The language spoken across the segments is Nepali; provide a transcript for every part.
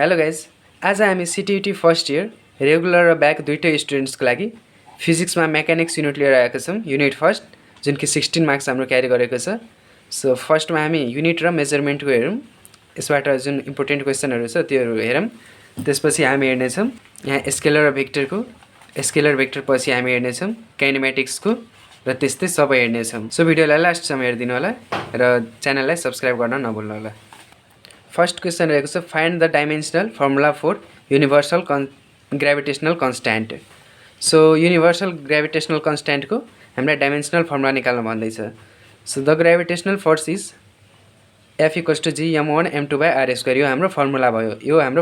हेलो गाइज, आज हामी सिटियुटी फर्स्ट इयर रेगुलर र ब्याक दुईटै स्टुडेन्ट्सको लागि फिजिक्समा मेकानिक्स युनिट लिएर आएका छौँ। युनिट फर्स्ट जुन कि 16 मार्क्स हाम्रो क्यारी गरेको छ। सो फर्स्टमा हामी युनिट र मेजरमेन्टको हेरौँ। यसबाट जुन इम्पोर्टेन्ट क्वेसनहरू छ त्योहरू हेरौँ। त्यसपछि हामी हेर्नेछौँ यहाँ स्केलर र भेक्टरको, स्केलर भेक्टर पछि हामी हेर्नेछौँ काइनेमेटिक्सको र त्यस्तै सबै हेर्नेछौँ। सो भिडियोलाई लास्टसम्म हेरिदिनु होला र च्यानललाई सब्सक्राइब गर्न नभुल्नु होला। फर्स्ट क्वेसन रहेको छ find the dimensional formula for universal gravitational constant. So universal gravitational कन्स्ट्यान्टको हामीलाई डाइमेन्सनल फर्मुला निकाल्नु भन्दैछ। So the gravitational force is F equals to G m1 m2 by R square. यो हाम्रो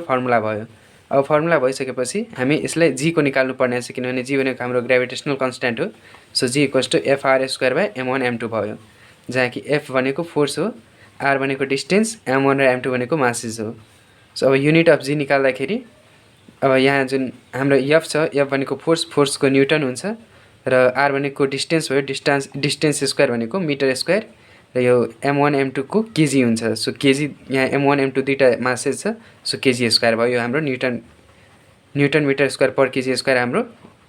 फर्मुला भयो। अब फर्मुला भइसकेपछि हामी यसलाई जी को निकाल्नु पर्ने छ, किनभने जी भनेको हाम्रो ग्रेभिटेसनल कन्स्ट्यान्ट हो। So G equals to F R square by m1 m2 भयो, जहाँ कि एफ भनेको फोर्स हो, आर भनेको डिस्टेन्स, m1 र m2 भनेको मासेस हो। सो अब युनिट अफ जी निकाल्दाखेरि अब यहाँ जुन हाम्रो एफ छ, एफ भनेको फोर्सको न्युटन हुन्छ र आर भनेको डिस्टेन्स भयो, डिस्टेन्स स्क्वायर भनेको मिटर स्क्वायर र यो m1 m2 को केजी हुन्छ। सो केजी यहाँ m1 m2 दुईटा मासेस छ, सो केजी स्क्वायर भयो। यो हाम्रो newton metre square per KG square हाम्रो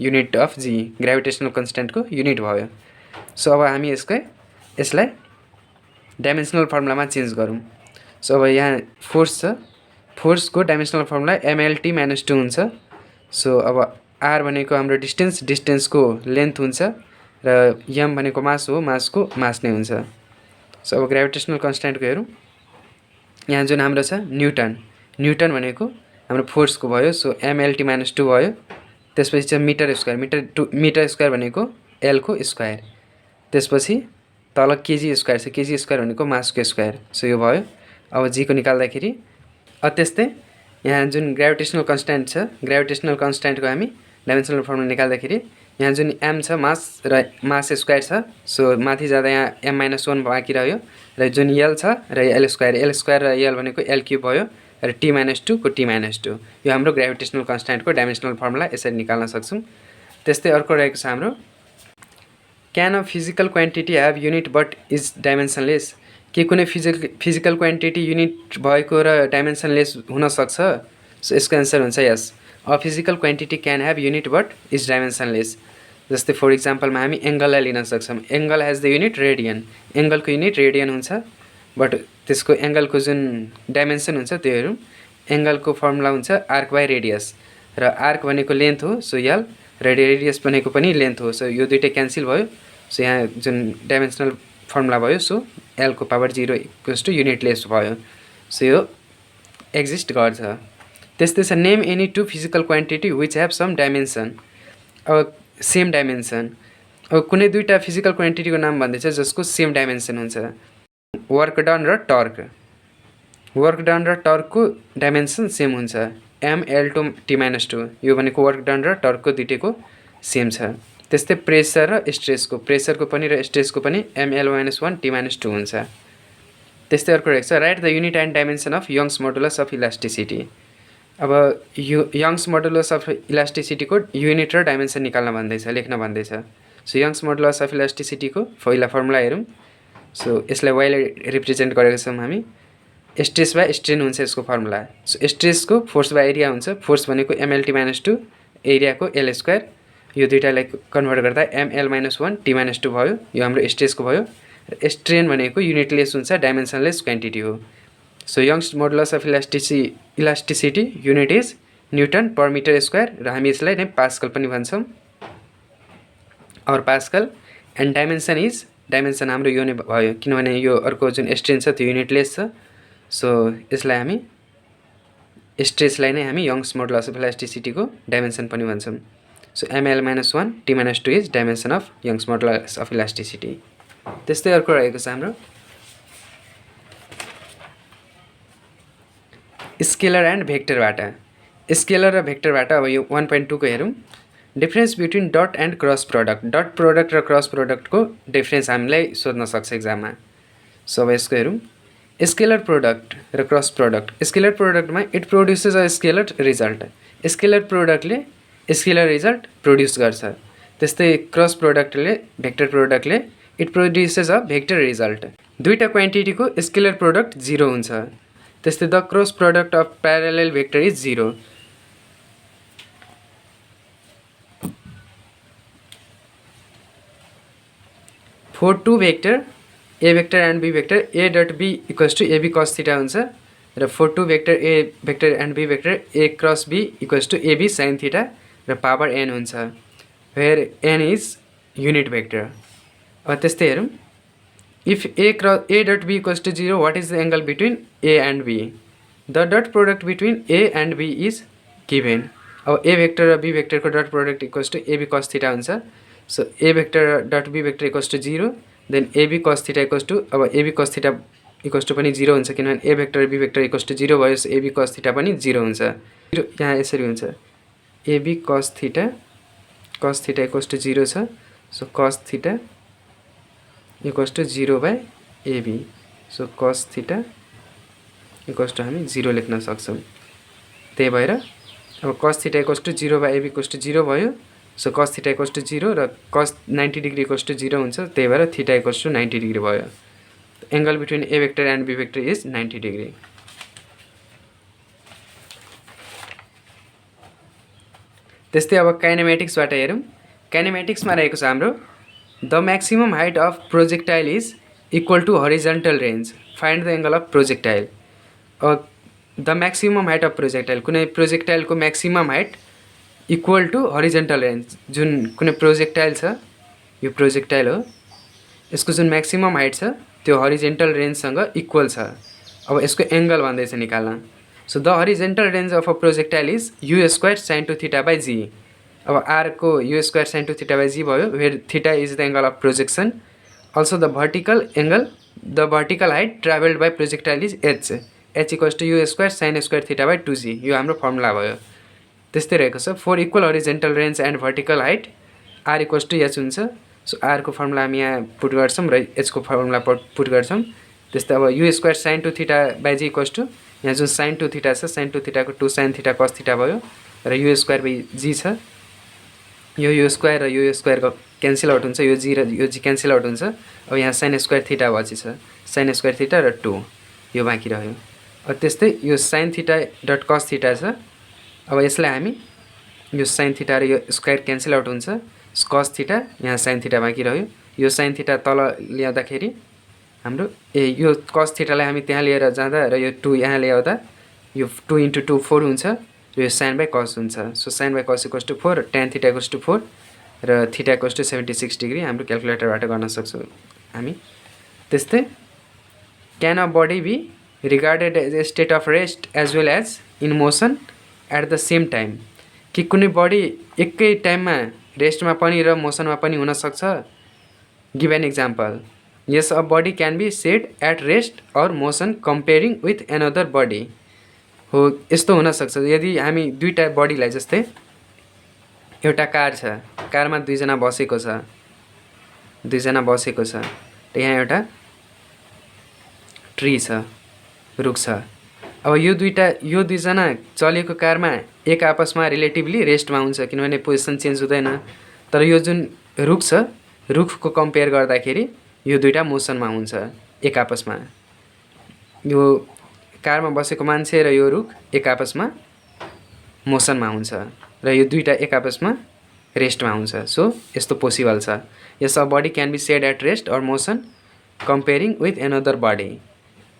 युनिट अफ जी ग्रेभिटेसनल कन्स्ट्यान्टको युनिट भयो। सो अब हामी यसलाई डाइमेन्सनल फर्मुलामा चेन्ज गरौँ। सो अब यहाँ फोर्स छ, फोर्सको डाइमेन्सनल फर्मुला mlt - 2 हुन्छ। सो अब आर भनेको हाम्रो डिस्टेन्सको लेन्थ हुन्छ र m भनेको मास हो, मासको मास नै हुन्छ। सो अब ग्रेभिटेसनल कन्स्ट्यान्टको हेरौँ। यहाँ जुन हाम्रो छ न्युटन भनेको हाम्रो फोर्सको भयो, सो mlt - 2 भयो। त्यसपछि चाहिँ मिटर स्क्वायर भनेको l को स्क्वायर, त्यसपछि तल केजी स्क्वायर छ, केजी स्क्वायर भनेको मासको स्क्वायर। सो यो भयो। अब जी को निकाल्दाखेरि त्यस्तै यहाँ जुन ग्रेभिटेसनल कन्स्ट्यान्ट छ, ग्रेभिटेसनल कन्स्ट्यान्टको हामी डाइमेन्सनल फर्मुला निकाल्दाखेरि यहाँ जुन m छ मास स्क्वायर छ, सो माथि जाँदा यहाँ m - 1 बाँकी रह्यो र जुन l छ र l स्क्वायर र l भनेको l क्युब भयो र t - 2 को t - 2। यो हाम्रो ग्रेभिटेसनल कन्स्ट्यान्टको डाइमेन्सनल फर्मुला यसरी निकाल्न सक्छौँ। त्यस्तै अर्को रहेको छ हाम्रो can a physical quantity have unit but is dimensionless. के कुनै फिजिकल क्वान्टिटी युनिट भएको र डाइमेन्सनलेस हुनसक्छ? सो यसको एन्सर हुन्छ yes. A physical quantity can have unit but is dimensionless. जस्तै फर इक्जाम्पलमा हामी एङ्गललाई लिन सक्छौँ। Angle has the unit radian, एङ्गलको युनिट रेडियन हुन्छ, बट त्यसको एङ्गलको जुन डाइमेन्सन हुन्छ त्यो हेरौँ। एङ्गलको फर्मुला हुन्छ आर्क बाई रेडियस, र आर्क भनेको लेन्थ हो, सो यल, र रेडियस भनेको पनि लेन्थ हो। सो यो दुइटै क्यान्सल भयो। सो यहाँ जुन डाइमेन्सनल फर्मुला भयो, सो l को पावर 0 इक्वल्स टू युनिटलेस भयो। सो यो एक्जिस्ट गर्छ। त्यस्तै छ name any two physical quantity which have some dimension. अब सेम डाइमेन्सन, अब कुनै दुईवटा फिजिकल क्वान्टिटीको नाम भन्दैछ जसको सेम डाइमेन्सन हुन्छ। वर्क डन र टर्कको डाइमेन्सन सेम हुन्छ, ml to t - 2। यो भनेको वर्क डन र टर्कको दुइटैको सेम छ। त्यस्तै प्रेसर र प्रेसरको पनि र स्ट्रेसको पनि ml - 1 t - 2 हुन्छ। त्यस्तै अर्को रहेको छ right the unit and dimension of youngs modulus of elasticity. अब यो यङ्स मोडुलस अफ इलास्टिसिटीको युनिट र डाइमेन्सन लेख्न भन्दैछ। सो यङ्स मोडुलस अफ इलास्टिसिटीको पहिला फर्मुला हेरौँ। सो यसलाई वाइले रिप्रेजेन्ट गरेको छौँ हामी। स्ट्रेस बाई स्ट्रेन हुन्छ यसको फर्मुला। सो स्ट्रेसको फोर्स बाई एरिया हुन्छ, फोर्स भनेको mlt - 2, एरियाको l स्क्वायर। यो दुइटालाई कन्भर्ट गर्दा ml - 1 t - 2 भयो। यो हाम्रो स्ट्रेसको भयो। र स्ट्रेन भनेको युनिटलेस हुन्छ, डाइमेन्सनलेस क्वान्टिटी हो। So Young's modulus of elasticity unit is newton per metre square, र हामी यसलाई नै पास्कल पनि भन्छौँ, और पास्कल। एन्ड डाइमेन्सन हाम्रो यो नै भयो, किनभने यो अर्को जुन स्ट्रेन छ त्यो युनिटलेस छ। सो यसलाई हामी स्ट्रेसलाई नै हामी यङ्स मोडुलस अफ इलास्टिसिटीको डाइमेन्सन पनि भन्छौँ। So ml - 1 t - 2 is dimension of youngs modulus of elasticity. त्यस्तै अर्को रहेको छ हाम्रो स्केलर एन्ड भेक्टरबाट। स्केलर र भेक्टरबाट अब यो 1.2 को हेरौँ। Difference between dot and cross product. Dot product र क्रस प्रडक्टको डिफ्रेन्स हामीलाई सोध्न सक्छ एक्जाममा। सो अब यसको हेरौँ। स्केलर प्रोडक्ट र क्रस प्रडक्ट। स्केलर प्रोडक्टमा it produces a scalar result. Scalar प्रोडक्टले स्केलर रिजल्ट प्रोड्युस गर्छ। त्यस्तै भेक्टर प्रोडक्टले it produces a vector result. दुईटा क्वान्टिटीको स्केलर प्रोडक्ट 0 हुन्छ। त्यस्तै the cross product of parallel vector is 0। For two vector A vector and B vector A dot B equals to AB cos theta हुन्छ र for two vector A vector and B vector A cross B equals to AB sine theta र पावर एन हुन्छ, where N is unit vector. अब त्यस्तै हेरौँ, if A dot B equals to 0 what is the angle between A and B? The dot product between A and B is given. अब ए भेक्टर र be भेक्टरको dot product equals to AB cos theta हुन्छ। So A vector dot B vector equals to 0, then AB cos theta equals to, अब AB cos theta equals to पनि 0 हुन्छ किनभने A vector B vector equals to 0 भयो, सो एबी कस थीटा पनि 0 हुन्छ। यहाँ यसरी हुन्छ, AB cos theta equals to 0 छ, so cos theta equals to 0 by AB, so cos theta equals to हामी 0 लेख्न सक्छौँ। त्यही भएर अब cos theta equals to 0 by AB equals to 0 भयो, so cos theta equals to 0 र कस 90 डिग्री इक्वल्स टू 0 हुन्छ, त्यही भएर थीटा इक्वल्स टू 90 डिग्री भयो। Angle between A vector and B vector is 90 degree. त्यस्तै अब काइनेमेटिक्सबाट हेरौँ, काइनेमेटिक्समा रहेको छ हाम्रो the maximum height of projectile is equal to horizontal range, find the angle of projectile. The maximum height of projectile, कुनै प्रोजेक्टाइलको maximum height equal to horizontal range, जुन कुनै प्रोजेक्टाइल छ, यो प्रोजेक्टाइल हो, यसको जुन मैक्सिमम हाइट छ त्यो हरिजेंटल रेंजसँग इक्वल छ। अब यसको एंगल भन्दैछ निकाल्न। So the horizontal range of a projectile is u square sine two theta by g. अब आर को u square sine two theta by g भयो, where theta is the angle of projection. Also the vertical angle, the vertical height travelled by projectile is H equals to u square sine square theta by 2g। यो हाम्रो फर्मुला भयो। त्यस्तै रहेको छ, for equal horizontal range and vertical height R equals to H हुन्छ। सो आर को फर्मुला हामी यहाँ पुट गर्छौँ र एच को फर्मुला पुट गर्छौँ। त्यस्तै अब u square sine two theta by g equals to, यहाँ जुन साइन टू थीटा छ, साइन टू थीटाको 2 साइन थीटा कस थीटा भयो र यू स्क्वायर बाई जी छ। यो स्क्वायर र यो स्क्वायरको क्यान्सल आउट हुन्छ, यो जी र यो जी क्यान्सल आउट हुन्छ। अब यहाँ साइन स्क्वायर थीटा बाँकी छ, साइन स्क्वायर थीटा र 2 यो बाँकी रह्यो। अब त्यस्तै yo sine theta dot cos theta छ। अब यसलाई हामी यो साइन थीटा र यो स्क्वायर क्यान्सल आउट हुन्छ, कस थीटा, यहाँ साइन थीटा बाँकी रह्यो। यो साइन थीटा तल ल्याउँदाखेरि हाम्रो यो कस थीटालाई हामी त्यहाँ लिएर जाँदा र यो 2 यहाँ ल्याउँदा यो 2 × 2 4 हुन्छ र यो साइन बाई कस हुन्छ। So sine by cos equals to 4, tan theta equals to 4 र थीटा इक्वल्स टू 76 डिग्री हाम्रो क्यालकुलेटरबाट गर्न सक्छौँ हामी। त्यस्तै can a body be regarded as a state of rest as well as in motion at the same time, कि कुनै बडी एकै टाइममा रेस्टमा पनि र मोसनमा पनि हुन सक्छ। Give an example, yes a body can be said at rest or motion comparing with another body. हो, यस्तो हुनसक्छ यदि हामी दुईवटा बडीलाई, जस्तै एउटा कार छ, कारमा दुईजना बसेको छ र यहाँ एउटा ट्री छ, रुख छ। अब यो दुईजना चलेको कारमा एक आपसमा रिलेटिभली रेस्टमा हुन्छ किनभने पोजिसन चेन्ज हुँदैन। तर यो जुन रुख छ, रुखको कम्पेयर गर्दाखेरि यो दुईटा मोसनमा हुन्छ एक आपसमा। यो कारमा बसेको मान्छे र यो रुख एक आपसमा मोसनमा हुन्छ र यो दुईटा एक आपसमा रेस्टमा हुन्छ। सो यस्तो पोसिबल छ। Yes a body can be said at rest or motion comparing with another body.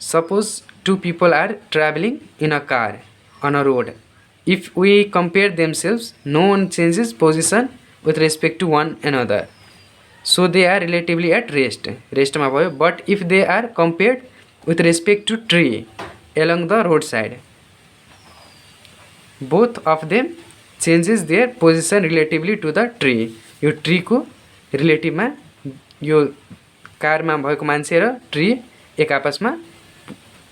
Suppose two people are traveling in a car on a road. If we compare themselves, no one changes position with respect to one another. So they are relatively at rest. Rest ma bhayo. But if they are compared with respect to tree along the roadside, both of them changes their position relatively to the tree. यो tree को relative मा यो कार मा भएको मान्छे र tree एक आपसमा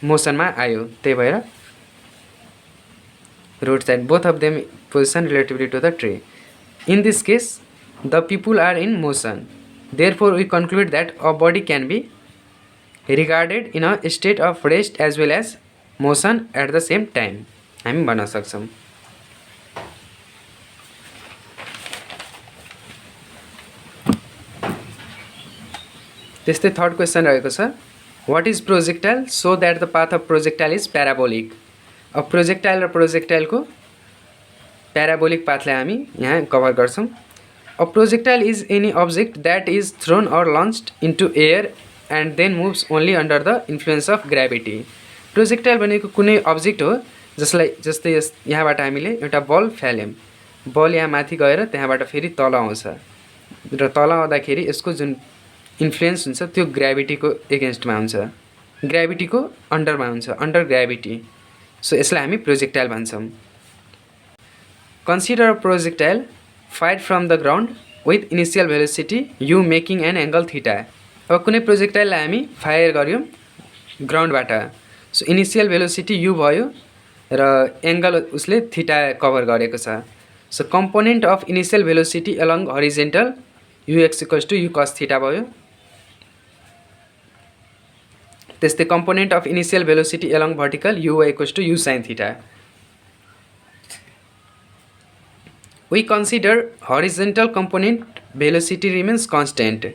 मोसनमा आयो, त्यही भएर road side both of them position relatively to the tree. In this case the people are in motion, therefore we conclude that a body can be regarded in a state of rest as well as motion at the same time, हामी भन्न सक्छौँ। त्यस्तै थर्ड क्वेसन रहेको छ, what is projectile so that the path of projectile is parabolic. अब प्रोजेक्टाइल र प्रोजेक्टाइलको प्याराबोलिक पाथलाई हामी यहाँ कभर गर्छौँ। A projectile is any object that is thrown or launched into air and then moves only under the influence of gravity. Projectile भनेको कुनै अब्जेक्ट हो जसलाई जस्तै यहाँबाट हामीले एउटा बल फ्याल्यौँ, बल यहाँ माथि गएर त्यहाँबाट फेरि तल आउँछ र तल आउँदाखेरि यसको जुन इन्फ्लुएन्स हुन्छ त्यो ग्राभिटीको एगेन्स्टमा हुन्छ, ग्राभिटीको अन्डरमा हुन्छ, अन्डर ग्राभिटी। सो यसलाई हामी प्रोजेक्टाइल भन्छौँ। Consider a projectile fire from the ground with initial velocity u making an angle theta. अब कुनै प्रोजेक्टाइललाई हामी फायर गऱ्यौँ ग्राउन्डबाट, सो इनिसियल भेलोसिटी यु भयो र एङ्गल उसले थीटा कभर गरेको छ। So component of initial velocity along horizontal UX equals to you cos theta भयो। त्यस्तै component of initial velocity along vertical u y equals to u sine theta. We consider horizontal component velocity remains constant.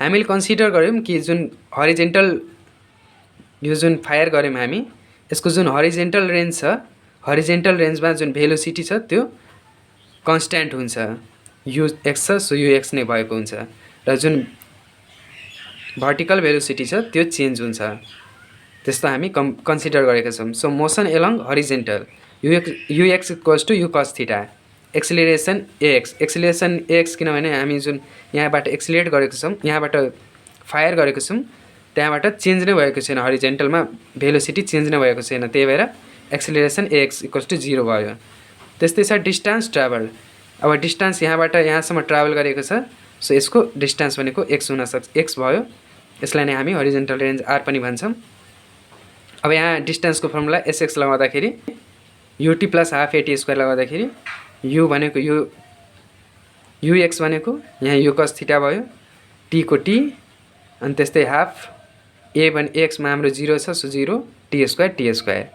हामीले कन्सिडर गऱ्यौँ कि जुन हरिजेन्टल यो जुन फायर गऱ्यौँ हामी यसको जुन हरिजेन्टल रेन्ज छ, हरिजेन्टल रेन्जमा जुन भेलोसिटी छ त्यो कन्स्ट्यान्ट हुन्छ, युएक्स छ सो युएक्स नै भएको हुन्छ र जुन भर्टिकल भेलोसिटी छ त्यो चेन्ज हुन्छ, त्यस्तो हामी कन्सिडर गरेका छौँ। So motion along horizontal UX equals to you cos theta. Acceleration AX किनभने हामी जुन यहाँबाट एक्सिलेट गरेको छौँ, यहाँबाट फायर गरेको छौँ त्यहाँबाट चेन्ज नै भएको छैन, हरिजेन्टलमा भेलोसिटी चेन्ज नै भएको छैन, त्यही भएर एक्सिलेरेसन एएक्स इक्वल्स टु 0 भयो। त्यस्तै छ डिस्टेन्स ट्राभल। अब डिस्टेन्स यहाँबाट यहाँसम्म ट्राभल गरेको छ सो यसको डिस्टेन्स भनेको एक्स हुनसक्छ, एक्स भयो। यसलाई नै हामी हरिजेन्टल रेन्ज आर पनि भन्छौँ। अब यहाँ डिस्टेन्सको फर्मुला एसएक्स लगाउँदाखेरि u t plus half a t square लगाउँदाखेरि यु भनेको युएक्स भनेको यहाँ यु कस थीटा भयो, टी को टी, अनि त्यस्तै हाफ ए भने एक्समा हाम्रो 0 छ सो 0 टी स्क्वायर।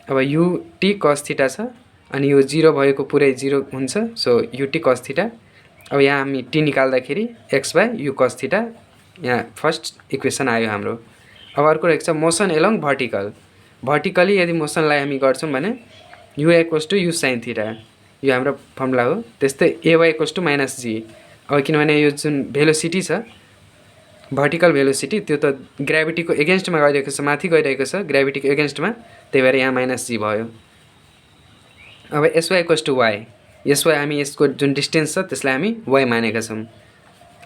अब युटी कस थीटा छ अनि यो 0 भएको पुरै 0 हुन्छ सो युटी कस थीटा। अब यहाँ हामी टी निकाल्दाखेरि x by u cos theta, यहाँ फर्स्ट इक्वेसन आयो हाम्रो। अब अर्को रहेको छ मोसन एलङ भर्टिकल। भर्टिकली यदि मोसनलाई हामी गर्छौँ भने u a equals to u sine theta, यो हाम्रो फर्मुला हो। त्यस्तै a y equals to minus g. अब किनभने यो जुन भेलोसिटी छ भर्टिकल भेलोसिटी त्यो त ग्राभिटीको एगेन्स्टमा गइरहेको छ, माथि गइरहेको छ ग्राभिटीको एगेन्स्टमा, त्यही भएर यहाँ माइनस जी भयो। अब SY equals to Y, SY हामी यसको जुन डिस्टेन्स छ त्यसलाई हामी वाई मानेका छौँ।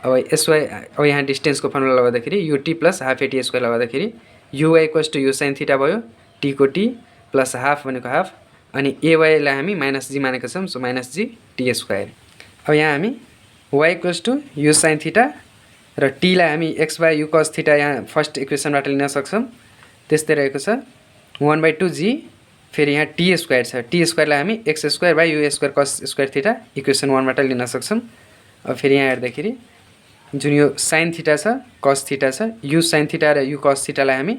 अब एसवाई अब यहाँ डिस्टेन्सको फर्मुला लगाउँदाखेरि u t plus half a t square लगाउँदाखेरि u y equals to u sine theta भयो, टी को टी प्लस हाफ भनेको हाफ, अनि एवाईलाई हामी माइनस जी मानेका छौँ so minus g t square. अब यहाँ हामी y equals to u sine theta र टीलाई हामी x by u cos theta यहाँ फर्स्ट इक्वेसनबाट लिन सक्छौँ। त्यस्तै रहेको छ 1/2 जी, फेरि यहाँ टी स्क्वायर छ, टी स्क्वायरलाई हामी x square by you square cos square theta equation 1 बाट लिन सक्छौँ। अब फेरि यहाँ हेर्दाखेरि जुन यो साइन थीटा छ कस थीटा छ, यु साइन थीटा र यु कस थीटालाई हामी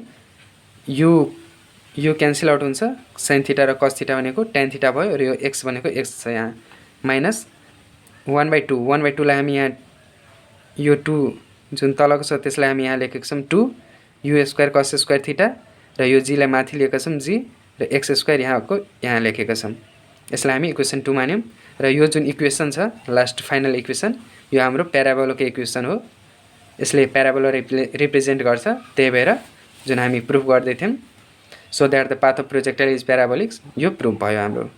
यु क्यान्सल आउट हुन्छ, साइन थीटा र कस थीटा भनेको टेन थीटा भयो र यो एक्स भनेको एक्स छ यहाँ माइनस 1/2 लाई हामी यहाँ यो 2 जुन तलको छ त्यसलाई हामी यहाँ लेखेको छौँ 2 you square cos square theta र यो जीलाई माथि लिएका छौँ जी र एक्स स्क्वायर यहाँको यहाँ लेखेका छौँ। यसलाई हामी इक्वेसन 2 मान्यौँ र यो जुन इक्वेसन छ लास्ट फाइनल इक्वेसन यो हाम्रो प्याराबोलाको इक्वेसन हो। यसले प्याराबोला रिप्रेजेन्ट गर्छ, त्यही भएर जुन हामी प्रुफ गर्दै थियौँ so that the path of projectile is प्याराबोलिक, यो प्रुफ भयो हाम्रो।